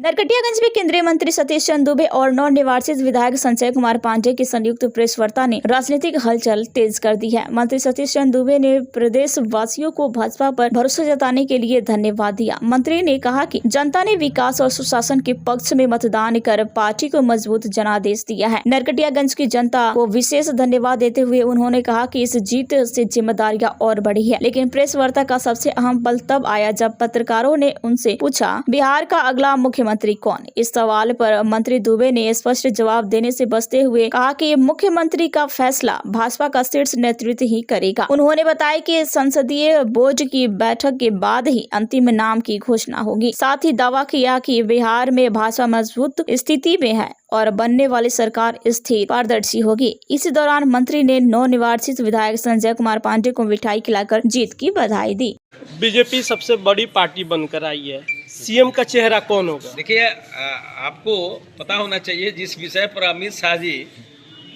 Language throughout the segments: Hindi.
नरकटियागंज में केंद्रीय मंत्री सतीश चंद्र दुबे और नवनिर्वाचित विधायक संजय कुमार पांडेय की संयुक्त प्रेस वार्ता ने राजनीतिक हलचल तेज कर दी है। मंत्री सतीश चंद्र दुबे ने प्रदेश वासियों को भाजपा पर भरोसा जताने के लिए धन्यवाद दिया। मंत्री ने कहा कि जनता ने विकास और सुशासन के पक्ष में मतदान कर पार्टी को मजबूत जनादेश दिया है। नरकटियागंज की जनता को विशेष धन्यवाद देते हुए उन्होंने कहा कि इस जीत से जिम्मेदारियां और बढ़ी है, लेकिन प्रेस वार्ता का सबसे अहम पल तब आया जब पत्रकारों ने उनसे पूछा, बिहार का अगला मुख्यमंत्री कौन? इस सवाल पर मंत्री दुबे ने स्पष्ट जवाब देने से बचते हुए कहा कि मुख्यमंत्री का फैसला भाजपा का शीर्ष नेतृत्व ही करेगा। उन्होंने बताया कि संसदीय बोर्ड की बैठक के बाद ही अंतिम नाम की घोषणा होगी। साथ ही दावा किया कि बिहार में भाजपा मजबूत स्थिति में है और बनने वाली सरकार स्थिर पारदर्शी होगी। इसी दौरान मंत्री ने नवनिर्वाचित विधायक संजय कुमार पांडेय को मिठाई खिलाकर जीत की बधाई दी। बीजेपी सबसे बड़ी पार्टी बनकर आई है, सीएम का चेहरा कौन होगा? देखिए, आपको पता होना चाहिए जिस विषय पर अमित शाह जी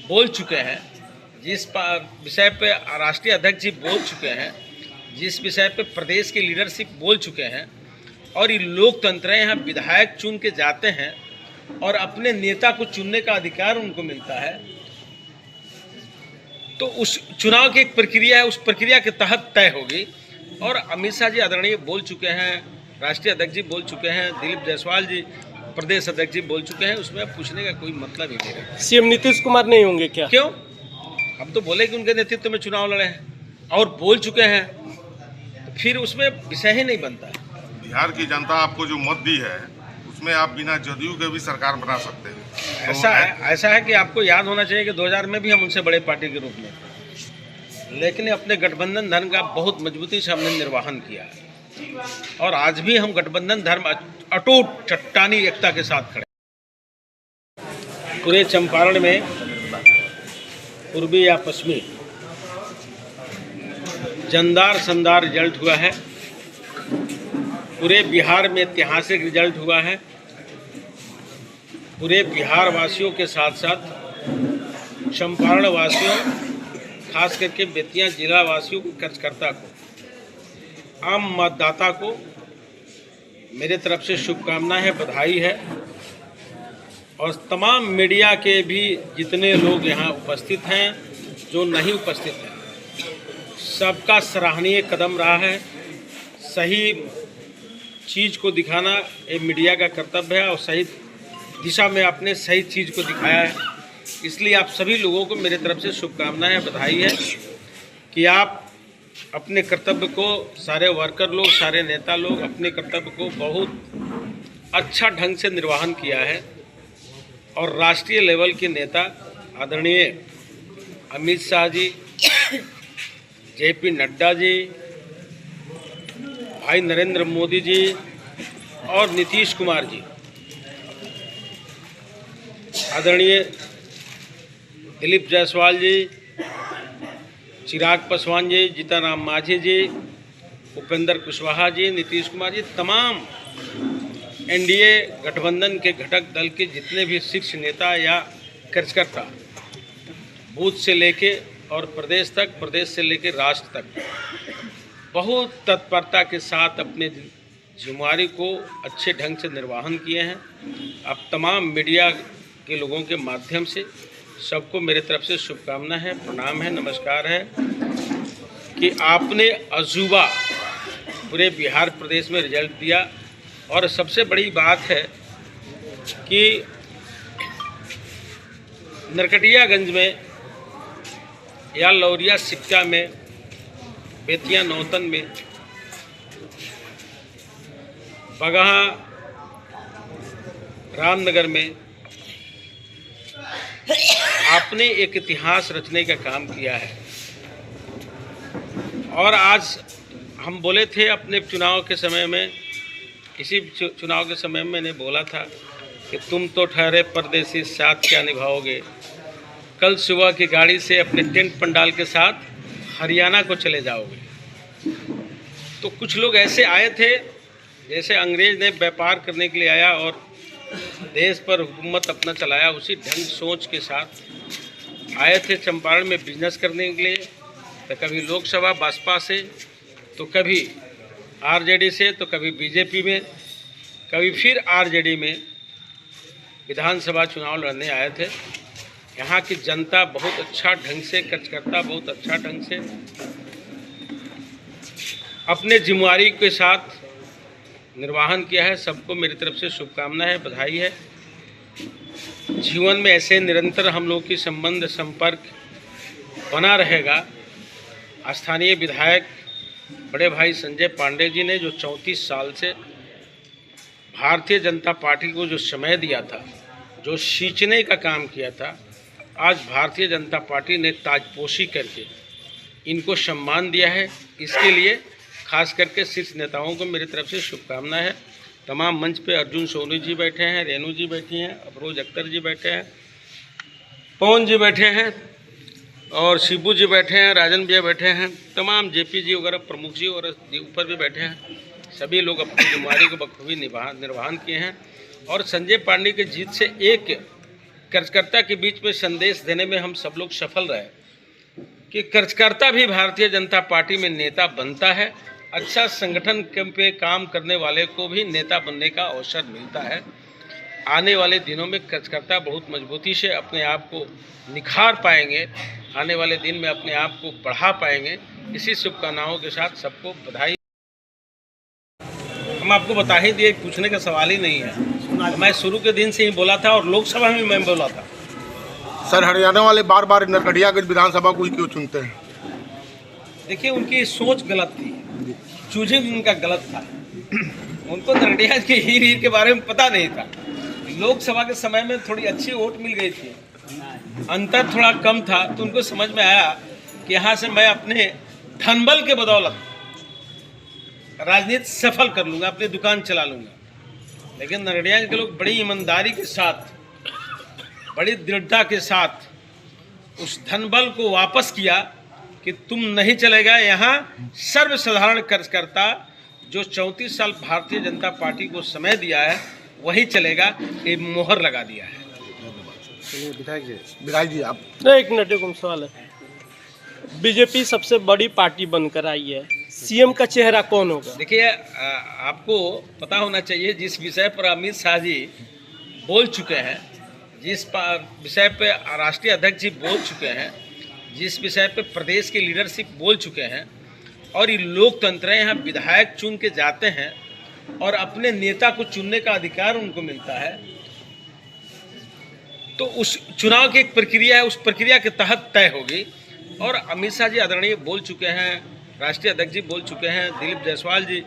बोल चुके हैं, जिस विषय पे राष्ट्रीय अध्यक्ष जी बोल चुके हैं, जिस विषय पे प्रदेश की लीडरशिप बोल चुके हैं, और ये लोकतंत्र है, यहाँ विधायक चुन के जाते हैं और अपने नेता को चुनने का अधिकार उनको मिलता है। तो उस चुनाव की एक प्रक्रिया है, उस प्रक्रिया के तहत तय होगी। और अमित शाह जी आदरणीय बोल चुके हैं, राष्ट्रीय अध्यक्ष जी बोल चुके हैं, दिलीप जायसवाल जी प्रदेश अध्यक्ष जी बोल चुके हैं, उसमें पूछने का कोई मतलब ही नहीं है। सीएम नीतीश कुमार नहीं होंगे क्या? क्यों? हम तो बोले कि उनके नेतृत्व में चुनाव लड़े हैं और बोल चुके हैं, तो फिर उसमें विषय ही नहीं बनता है। बिहार की जनता आपको जो मत दी है उसमें आप बिना जदयू के भी सरकार बना सकते हैं। ऐसा है कि आपको याद होना चाहिए कि 2000 में भी हम उनसे बड़े पार्टी के रूप में, लेकिन अपने गठबंधन धर्म का बहुत मजबूती से हमने निर्वहन किया है और आज भी हम गठबंधन धर्म अटूट चट्टानी एकता के साथ खड़े। पूरे चंपारण में पूर्वी या पश्चिमी जानदार शानदार रिजल्ट हुआ है। पूरे बिहार में ऐतिहासिक रिजल्ट हुआ है। पूरे बिहार वासियों के साथ साथ चंपारण वासियों, खास करके बेतिया जिला वासियों को, कार्यकर्ता को, आम मतदाता को मेरे तरफ से शुभकामनाएं है, बधाई है। और तमाम मीडिया के भी जितने लोग यहाँ उपस्थित हैं, जो नहीं उपस्थित हैं, सबका सराहनीय कदम रहा है। सही चीज़ को दिखाना ये मीडिया का कर्तव्य है और सही दिशा में आपने सही चीज़ को दिखाया है। इसलिए आप सभी लोगों को मेरे तरफ से शुभकामनाएं, बधाई है कि आप अपने कर्तव्य को, सारे वर्कर लोग, सारे नेता लोग अपने कर्तव्य को बहुत अच्छा ढंग से निर्वहन किया है। और राष्ट्रीय लेवल के नेता आदरणीय अमित शाह जी, जेपी नड्डा जी, भाई नरेंद्र मोदी जी और नीतीश कुमार जी, आदरणीय दिलीप जायसवाल जी, चिराग पासवान जी, जीतनराम मांझी जी, उपेंद्र कुशवाहा जी, नीतीश कुमार जी, तमाम एनडीए गठबंधन के घटक दल के जितने भी शीर्ष नेता या कार्यकर्ता, बूथ से लेके और प्रदेश तक, प्रदेश से लेके राष्ट्र तक, बहुत तत्परता के साथ अपने जिम्मेदारी को अच्छे ढंग से निर्वहन किए हैं। अब तमाम मीडिया के लोगों के माध्यम से सबको मेरे तरफ से शुभकामना है, प्रणाम है, नमस्कार है कि आपने अजूबा पूरे बिहार प्रदेश में रिजल्ट दिया। और सबसे बड़ी बात है कि नरकटियागंज में या लौरिया सिक्का में, बेतिया नौतन में, बगहा रामनगर में आपने एक इतिहास रचने का काम किया है। और आज हम बोले थे अपने चुनाव के समय में, इसी चुनाव के समय में मैंने बोला था कि तुम तो ठहरे परदेसी, साथ क्या निभाओगे। कल सुबह की गाड़ी से अपने टेंट पंडाल के साथ हरियाणा को चले जाओगे। तो कुछ लोग ऐसे आए थे जैसे अंग्रेज ने व्यापार करने के लिए आया और देश पर हुकूमत अपना चलाया, उसी ढंग सोच के साथ आए थे चंपारण में बिजनेस करने के लिए। तो कभी लोकसभा भाजपा से, तो कभी आरजेडी से, तो कभी बीजेपी में, कभी फिर आरजेडी में विधानसभा चुनाव लड़ने आए थे। यहाँ की जनता बहुत अच्छा ढंग से, कार्यकर्ता बहुत अच्छा ढंग से अपने जिम्मेदारी के साथ निर्वाहन किया है। सबको मेरी तरफ से शुभकामनाएं है, बधाई है। जीवन में ऐसे निरंतर हम लोग की संबंध संपर्क बना रहेगा। स्थानीय विधायक बड़े भाई संजय पांडे जी ने जो 34 साल से भारतीय जनता पार्टी को जो समय दिया था, जो सींचने का काम किया था, आज भारतीय जनता पार्टी ने ताजपोशी करके इनको सम्मान दिया है। इसके लिए खास करके शीर्ष नेताओं को मेरी तरफ से शुभकामनाएं है। तमाम मंच पे अर्जुन सोनी जी बैठे हैं, रेणु जी बैठी हैं, अफरोज अख्तर जी बैठे हैं, पवन जी बैठे हैं और शिबू जी बैठे हैं, राजन भैया बैठे हैं, तमाम जेपी जी वगैरह प्रमुख जी और ऊपर भी बैठे हैं। सभी लोग अपनी जिम्मेदारी को बखूबी निर्वहन किए हैं और संजय पांडे की जीत से एक कार्यकर्ता के बीच में संदेश देने में हम सब लोग सफल रहे कि कार्यकर्ता भी भारतीय जनता पार्टी में नेता बनता है। अच्छा संगठन पे काम करने वाले को भी नेता बनने का अवसर मिलता है। आने वाले दिनों में कार्यकर्ता बहुत मजबूती से अपने आप को निखार पाएंगे, आने वाले दिन में अपने आप को बढ़ा पाएंगे। इसी शुभकामनाओं के साथ सबको बधाई। हम आपको बता ही दिए, पूछने का सवाल ही नहीं है। मैं शुरू के दिन से ही बोला था और लोकसभा में मैं बोला था। सर, हरियाणा वाले बार बार नरकटियागंज विधानसभा को ही क्यों चुनते हैं? देखिए, उनकी सोच गलत थी, चूजिंग उनका गलत था। उनको नरकटियागंज के हीर के बारे में पता नहीं था। लोकसभा के समय में थोड़ी अच्छी वोट मिल गई थी, अंतर थोड़ा कम था, तो उनको समझ में आया कि यहाँ से मैं अपने धनबल के बदौलत राजनीति सफल कर लूँगा, अपनी दुकान चला लूँगा। लेकिन नरकटियागंज के लोग बड़ी ईमानदारी के साथ, बड़ी दृढ़ता के साथ उस धनबल को वापस किया कि तुम नहीं चलेगा। यहाँ सर्वसाधारण कार्यकर्ता जो 34 साल भारतीय जनता पार्टी को समय दिया है वही चलेगा, ये मोहर लगा दिया है। विधायक जी आप एक मिनट, एक सवाल है। बीजेपी सबसे बड़ी पार्टी बनकर आई है, सीएम का चेहरा कौन होगा? देखिए, आपको पता होना चाहिए जिस विषय पर अमित शाह जी बोल चुके हैं, जिस विषय पे राष्ट्रीय अध्यक्ष जी बोल चुके हैं, जिस विषय पे प्रदेश की लीडरशिप बोल चुके हैं, और ये लोकतंत्र है, यहाँ विधायक चुन के जाते हैं और अपने नेता को चुनने का अधिकार उनको मिलता है। तो उस चुनाव की एक प्रक्रिया है, उस प्रक्रिया के तहत तय होगी। और अमित शाह जी आदरणीय बोल चुके हैं, राष्ट्रीय अध्यक्ष जी बोल चुके हैं, दिलीप जायसवाल जी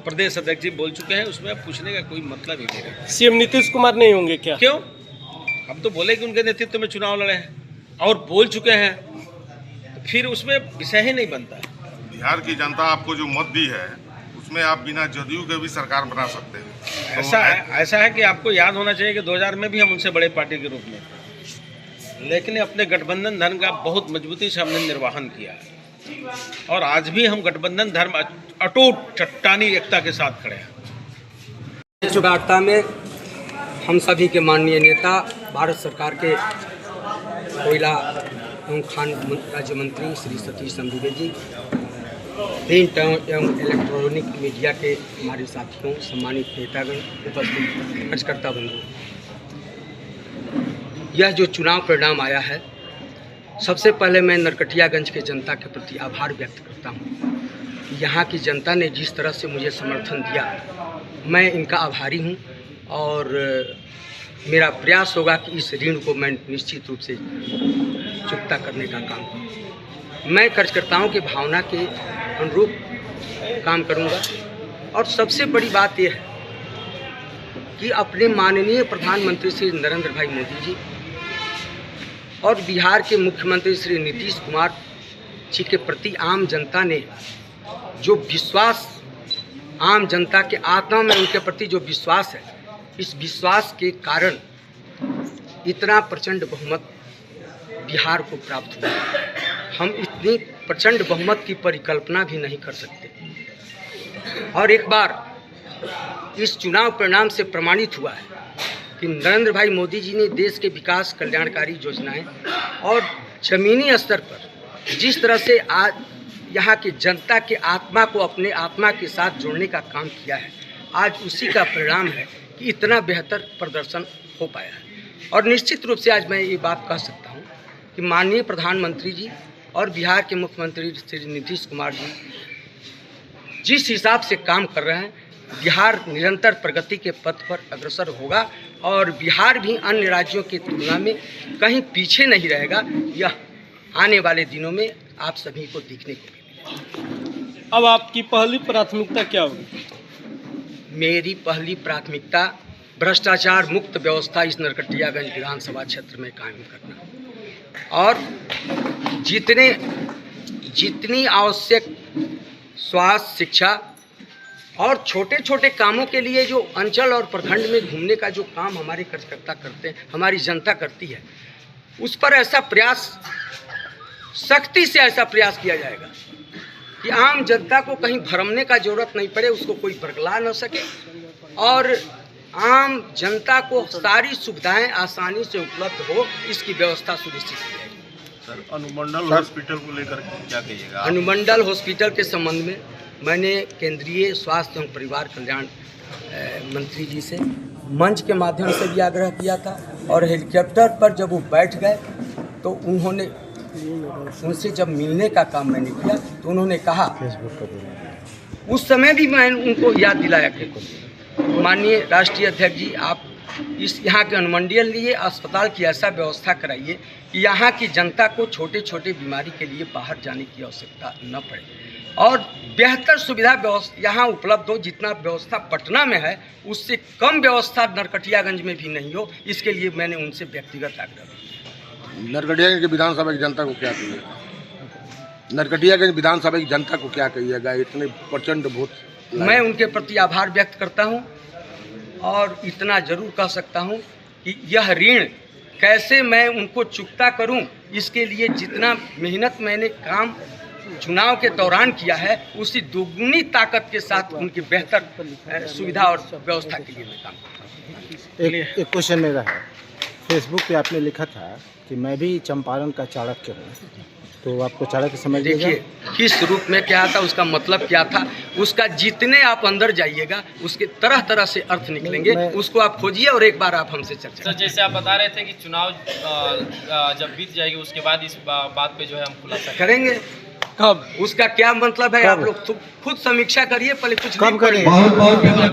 प्रदेश अध्यक्ष जी बोल चुके हैं, उसमें पूछने का कोई मतलब ही नहीं है। सीएम नीतीश कुमार नहीं होंगे क्या? क्यों? हम तो बोले कि उनके नेतृत्व में चुनाव लड़े हैं और बोल चुके हैं, तो फिर उसमें विषय ही नहीं बनता है। बिहार की जनता आपको जो मत दी है उसमें आप बिना जदयू के भी सरकार बना सकते हैं। ऐसा है कि आपको याद होना चाहिए कि 2000 में भी हम उनसे बड़े पार्टी के रूप में, लेकिन अपने गठबंधन धर्म का बहुत मजबूती से हमने निर्वहन किया है और आज भी हम गठबंधन धर्म अटूट चट्टानी एकता के साथ खड़े हैं। इस वार्ता में हम सभी के माननीय नेता, भारत सरकार के कोयला एवं खान राज्य मंत्री श्री सतीश दुबे जी, प्रिंट एवं इलेक्ट्रॉनिक मीडिया के हमारे साथियों, सम्मानित नेतागण, उपस्थित कार्यकर्ता बंधु, यह जो चुनाव परिणाम आया है, सबसे पहले मैं नरकटियागंज के जनता के प्रति आभार व्यक्त करता हूँ। यहाँ की जनता ने जिस तरह से मुझे समर्थन दिया, मैं इनका आभारी हूँ और मेरा प्रयास होगा कि इस ऋण को मैं निश्चित रूप से चुकता करने का काम करूँ। मैं कार्यकर्ताओं की भावना के अनुरूप काम करूँगा और सबसे बड़ी बात यह है कि अपने माननीय प्रधानमंत्री श्री नरेंद्र भाई मोदी जी और बिहार के मुख्यमंत्री श्री नीतीश कुमार जी के प्रति आम जनता ने जो विश्वास, आम जनता के आत्मा में उनके प्रति जो विश्वास है, इस विश्वास के कारण इतना प्रचंड बहुमत बिहार को प्राप्त हुआ। हम इतनी प्रचंड बहुमत की परिकल्पना भी नहीं कर सकते। और एक बार इस चुनाव परिणाम से प्रमाणित हुआ है कि नरेंद्र भाई मोदी जी ने देश के विकास कल्याणकारी योजनाएं और ज़मीनी स्तर पर जिस तरह से आज यहाँ की जनता के आत्मा को अपने आत्मा के साथ जोड़ने का काम किया है, आज उसी का परिणाम है कि इतना बेहतर प्रदर्शन हो पाया है। और निश्चित रूप से आज मैं ये बात कह सकता हूँ कि माननीय प्रधानमंत्री जी और बिहार के मुख्यमंत्री श्री नीतीश कुमार जी जिस हिसाब से काम कर रहे हैं, बिहार निरंतर प्रगति के पथ पर अग्रसर होगा और बिहार भी अन्य राज्यों की तुलना में कहीं पीछे नहीं रहेगा। यह आने वाले दिनों में आप सभी को दिखने को मिलेगा। अब आपकी पहली प्राथमिकता क्या होगी? मेरी पहली प्राथमिकता भ्रष्टाचार मुक्त व्यवस्था इस नरकटियागंज विधानसभा क्षेत्र में कायम करना और जितनी आवश्यक स्वास्थ्य, शिक्षा और छोटे छोटे कामों के लिए जो अंचल और प्रखंड में घूमने का जो काम हमारे कार्यकर्ता करते हैं, हमारी जनता करती है, उस पर ऐसा प्रयास, सख्ती से ऐसा प्रयास किया जाएगा कि आम जनता को कहीं भरमने का जरूरत नहीं पड़े, उसको कोई बरगला न सके और आम जनता को सारी सुविधाएं आसानी से उपलब्ध हो, इसकी व्यवस्था सुनिश्चित की जाएगी। सर, अनुमंडल हॉस्पिटल को लेकर क्या कहिएगा? अनुमंडल हॉस्पिटल के संबंध में मैंने केंद्रीय स्वास्थ्य एवं परिवार कल्याण मंत्री जी से मंच के माध्यम से भी आग्रह किया था और हेलीकॉप्टर पर जब वो बैठ गए तो उन्होंने उनसे जब मिलने का काम मैंने किया तो उन्होंने कहा, उस समय भी मैं उनको याद दिलाया कि माननीय राष्ट्रीय अध्यक्ष जी, आप इस यहाँ के अनुमंडल लिए अस्पताल की ऐसा व्यवस्था कराइए कि यहाँ की जनता को छोटे छोटे बीमारी के लिए बाहर जाने की आवश्यकता न पड़े और बेहतर सुविधा व्यवस्था यहाँ उपलब्ध हो। जितना व्यवस्था पटना में है उससे कम व्यवस्था नरकटियागंज में भी नहीं हो, इसके लिए मैंने उनसे व्यक्तिगत आग्रह किया। नरकटियागंज की विधानसभा की जनता को क्या कहिएगा? नरकटियागंज विधानसभा की जनता को क्या कहिएगा? इतने प्रचंड वोट। मैं उनके प्रति आभार व्यक्त करता हूं और इतना जरूर कह सकता हूं कि यह ऋण कैसे मैं उनको चुकता करूं, इसके लिए जितना मेहनत मैंने काम चुनाव के दौरान किया है, उसी दोगुनी ताकत के साथ उनकी बेहतर सुविधा और व्यवस्था के लिए मैं काम करता हूँ। एक क्वेश्चन मेरा है, फेसबुक पे आपने लिखा था कि मैं भी चंपारण का चाणक्य हूँ, तो आपको चाणक्य समझ देखिए किस रूप में क्या था, उसका मतलब क्या था, उसका जितने आप अंदर जाइएगा उसके तरह तरह से अर्थ निकलेंगे, उसको आप खोजिए और एक बार आप हमसे चर्चा। सर, जैसे आप बता रहे थे कि चुनाव जब बीत जाएगी उसके बाद इस बात पे जो है हम खुलासा करेंगे। कब? उसका क्या मतलब है, आप लोग खुद समीक्षा करिए, पहले कुछ कब करेंगे?